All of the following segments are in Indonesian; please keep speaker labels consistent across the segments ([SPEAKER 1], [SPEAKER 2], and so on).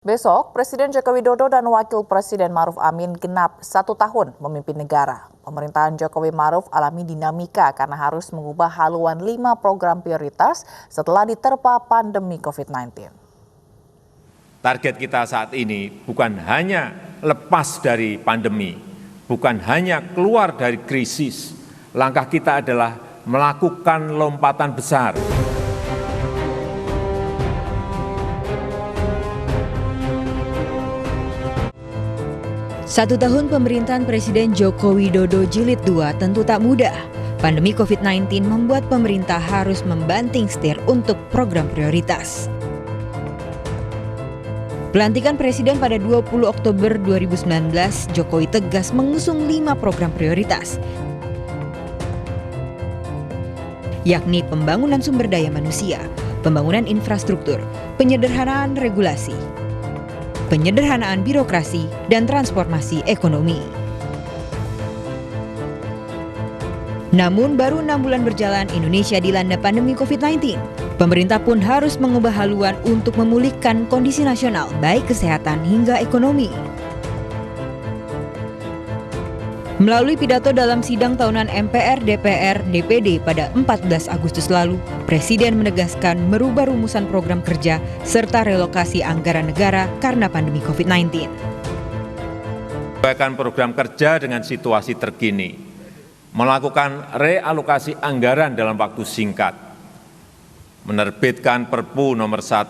[SPEAKER 1] Besok, Presiden Joko Widodo dan Wakil Presiden Ma'ruf Amin genap 1 tahun memimpin negara. Pemerintahan Jokowi Ma'ruf alami dinamika karena harus mengubah haluan 5 program prioritas setelah diterpa pandemi COVID-19.
[SPEAKER 2] Target kita saat ini bukan hanya lepas dari pandemi, bukan hanya keluar dari krisis. Langkah kita adalah melakukan lompatan besar.
[SPEAKER 3] Satu tahun pemerintahan Presiden Joko Widodo Jilid 2 tentu tak mudah. Pandemi COVID-19 membuat pemerintah harus membanting setir untuk program prioritas. Pelantikan Presiden pada 20 Oktober 2019, Jokowi tegas mengusung 5 program prioritas, yakni pembangunan sumber daya manusia, pembangunan infrastruktur, penyederhanaan regulasi, penyederhanaan birokrasi, dan transformasi ekonomi. Namun baru 6 bulan berjalan, Indonesia dilanda pandemi COVID-19. Pemerintah pun harus mengubah haluan untuk memulihkan kondisi nasional, baik kesehatan hingga ekonomi. Melalui pidato dalam sidang tahunan MPR, DPR, DPD pada 14 Agustus lalu, Presiden menegaskan merubah rumusan program kerja serta relokasi anggaran negara karena pandemi COVID-19.
[SPEAKER 2] Menyesuaikan program kerja dengan situasi terkini, melakukan realokasi anggaran dalam waktu singkat, menerbitkan Perpu nomor 1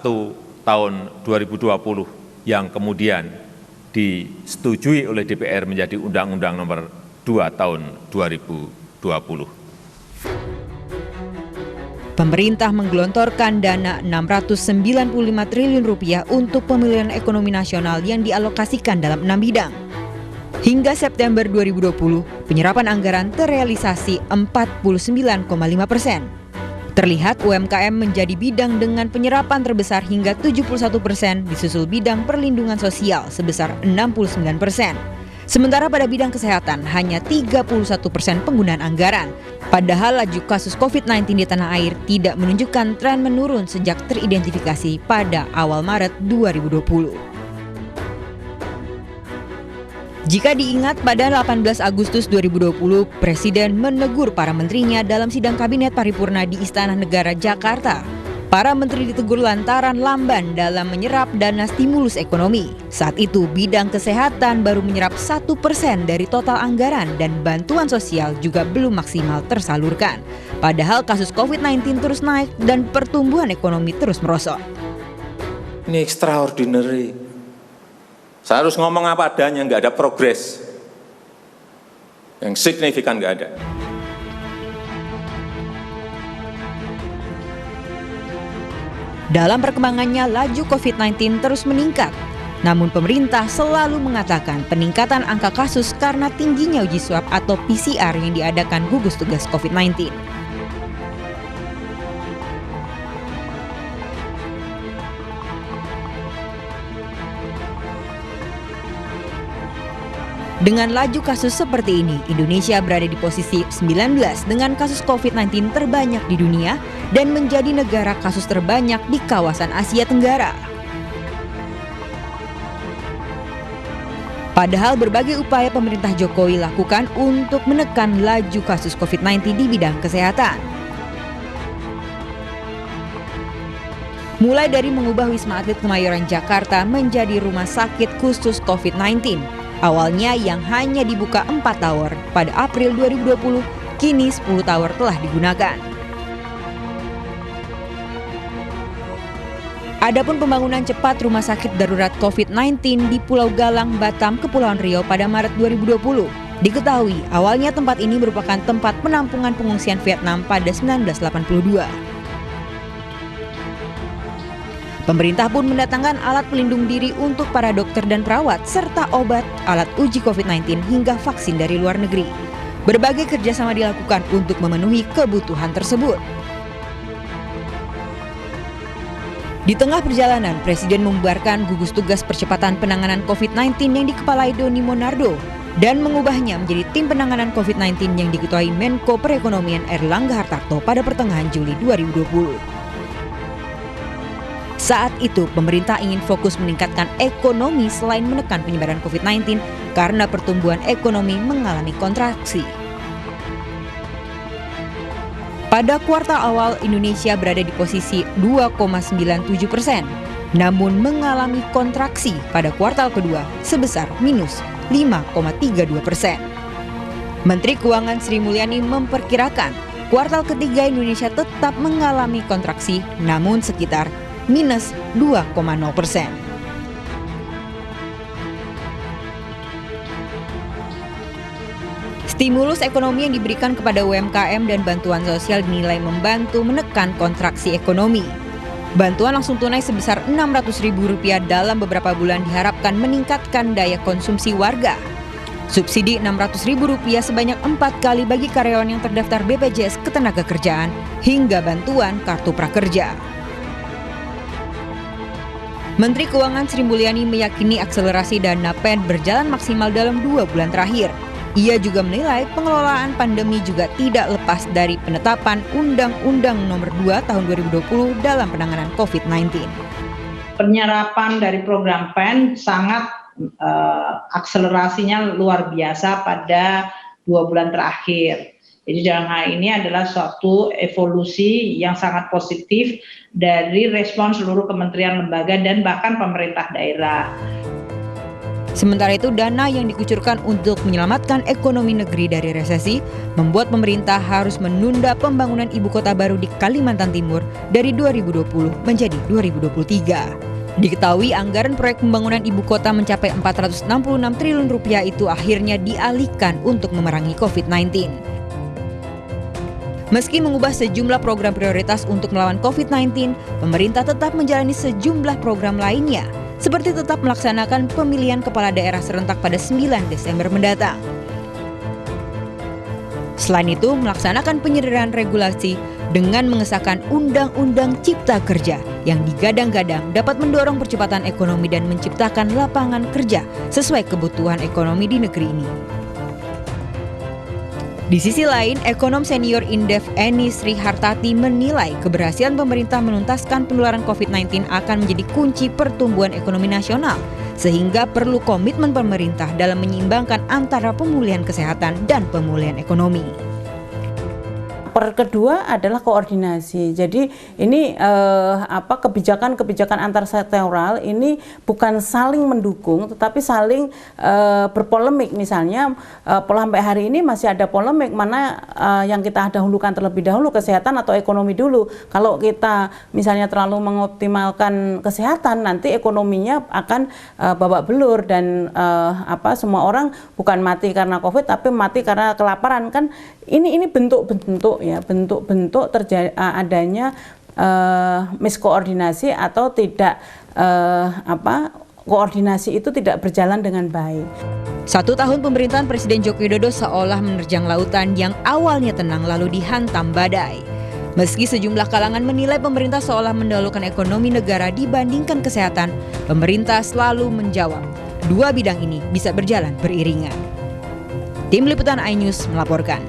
[SPEAKER 2] tahun 2020 yang kemudian disetujui oleh DPR menjadi Undang-Undang nomor 2 tahun 2020.
[SPEAKER 3] Pemerintah menggelontorkan dana Rp695 triliun untuk pemulihan ekonomi nasional yang dialokasikan dalam 6 bidang. Hingga September 2020, penyerapan anggaran terrealisasi 49,5%. Terlihat UMKM menjadi bidang dengan penyerapan terbesar hingga 71%, disusul bidang perlindungan sosial sebesar 69%. Sementara pada bidang kesehatan hanya 31% penggunaan anggaran. Padahal laju kasus COVID-19 di tanah air tidak menunjukkan tren menurun sejak teridentifikasi pada awal Maret 2020. Jika diingat pada 18 Agustus 2020, Presiden menegur para menterinya dalam sidang kabinet paripurna di Istana Negara, Jakarta. Para menteri ditegur lantaran lamban dalam menyerap dana stimulus ekonomi. Saat itu bidang kesehatan baru menyerap 1% dari total anggaran dan bantuan sosial juga belum maksimal tersalurkan. Padahal kasus COVID-19 terus naik dan pertumbuhan ekonomi terus merosot.
[SPEAKER 2] Ini extraordinary. Saya harus ngomong apa adanya, nggak ada progres. Yang signifikan nggak ada.
[SPEAKER 3] Dalam perkembangannya, laju COVID-19 terus meningkat. Namun pemerintah selalu mengatakan peningkatan angka kasus karena tingginya uji swab atau PCR yang diadakan gugus tugas COVID-19. Dengan laju kasus seperti ini, Indonesia berada di posisi 19 dengan kasus COVID-19 terbanyak di dunia dan menjadi negara kasus terbanyak di kawasan Asia Tenggara. Padahal berbagai upaya pemerintah Jokowi lakukan untuk menekan laju kasus COVID-19 di bidang kesehatan. Mulai dari mengubah Wisma Atlet Kemayoran Jakarta menjadi rumah sakit khusus COVID-19. Awalnya yang hanya dibuka 4 tower pada April 2020, kini 10 tower telah digunakan. Adapun pembangunan cepat rumah sakit darurat COVID-19 di Pulau Galang, Batam, Kepulauan Riau pada Maret 2020. Diketahui awalnya tempat ini merupakan tempat penampungan pengungsian Vietnam pada 1982. Pemerintah pun mendatangkan alat pelindung diri untuk para dokter dan perawat, serta obat, alat uji COVID-19 hingga vaksin dari luar negeri. Berbagai kerjasama dilakukan untuk memenuhi kebutuhan tersebut. Di tengah perjalanan, Presiden membubarkan gugus tugas percepatan penanganan COVID-19 yang dikepalai Doni Monardo dan mengubahnya menjadi tim penanganan COVID-19 yang diketuai Menko Perekonomian Erlangga Hartarto pada pertengahan Juli 2020. Saat itu, pemerintah ingin fokus meningkatkan ekonomi selain menekan penyebaran COVID-19 karena pertumbuhan ekonomi mengalami kontraksi. Pada kuartal awal, Indonesia berada di posisi 2,97%, namun mengalami kontraksi pada kuartal kedua sebesar minus 5,32%. Menteri Keuangan Sri Mulyani memperkirakan kuartal ketiga Indonesia tetap mengalami kontraksi, namun sekitar minus 2,0%. Stimulus ekonomi yang diberikan kepada UMKM dan bantuan sosial dinilai membantu menekan kontraksi ekonomi. Bantuan langsung tunai sebesar Rp600.000 dalam beberapa bulan diharapkan meningkatkan daya konsumsi warga. Subsidi Rp600.000 sebanyak 4 kali bagi karyawan yang terdaftar BPJS Ketenagakerjaan hingga bantuan kartu prakerja. Menteri Keuangan Sri Mulyani meyakini akselerasi dana PEN berjalan maksimal dalam 2 bulan terakhir. Ia juga menilai pengelolaan pandemi juga tidak lepas dari penetapan Undang-Undang Nomor 2 Tahun 2020 dalam penanganan COVID-19.
[SPEAKER 4] Penyerapan dari program PEN sangat akselerasinya luar biasa pada 2 bulan terakhir. Jadi dalam hal ini adalah suatu evolusi yang sangat positif dari respon seluruh kementerian, lembaga, dan bahkan pemerintah daerah.
[SPEAKER 3] Sementara itu, dana yang dikucurkan untuk menyelamatkan ekonomi negeri dari resesi membuat pemerintah harus menunda pembangunan ibu kota baru di Kalimantan Timur dari 2020 menjadi 2023. Diketahui anggaran proyek pembangunan ibu kota mencapai Rp466 triliun itu akhirnya dialihkan untuk memerangi COVID-19. Meski mengubah sejumlah program prioritas untuk melawan COVID-19, pemerintah tetap menjalani sejumlah program lainnya, seperti tetap melaksanakan pemilihan kepala daerah serentak pada 9 Desember mendatang. Selain itu, melaksanakan penyederhanaan regulasi dengan mengesahkan Undang-Undang Cipta Kerja yang digadang-gadang dapat mendorong percepatan ekonomi dan menciptakan lapangan kerja sesuai kebutuhan ekonomi di negeri ini. Di sisi lain, ekonom senior Indef Eni Sri Hartati menilai keberhasilan pemerintah menuntaskan penularan COVID-19 akan menjadi kunci pertumbuhan ekonomi nasional, sehingga perlu komitmen pemerintah dalam menyeimbangkan antara pemulihan kesehatan dan pemulihan ekonomi.
[SPEAKER 5] Kedua adalah koordinasi. Jadi ini kebijakan-kebijakan antar sektoral ini bukan saling mendukung, tetapi saling berpolemik. Misalnya sampai hari ini masih ada polemik mana yang kita dahulukan terlebih dahulu, kesehatan atau ekonomi dulu. Kalau kita misalnya terlalu mengoptimalkan kesehatan, nanti ekonominya akan babak belur dan semua orang bukan mati karena COVID tapi mati karena kelaparan. Kan ini bentuk-bentuk ya, bentuk-bentuk adanya miskoordinasi atau tidak koordinasi itu tidak berjalan dengan baik.
[SPEAKER 3] 1 tahun pemerintahan Presiden Joko Widodo seolah menerjang lautan yang awalnya tenang lalu dihantam badai. Meski sejumlah kalangan menilai pemerintah seolah mendahulukan ekonomi negara dibandingkan kesehatan, pemerintah selalu menjawab, dua bidang ini bisa berjalan beriringan. Tim Liputan iNews melaporkan.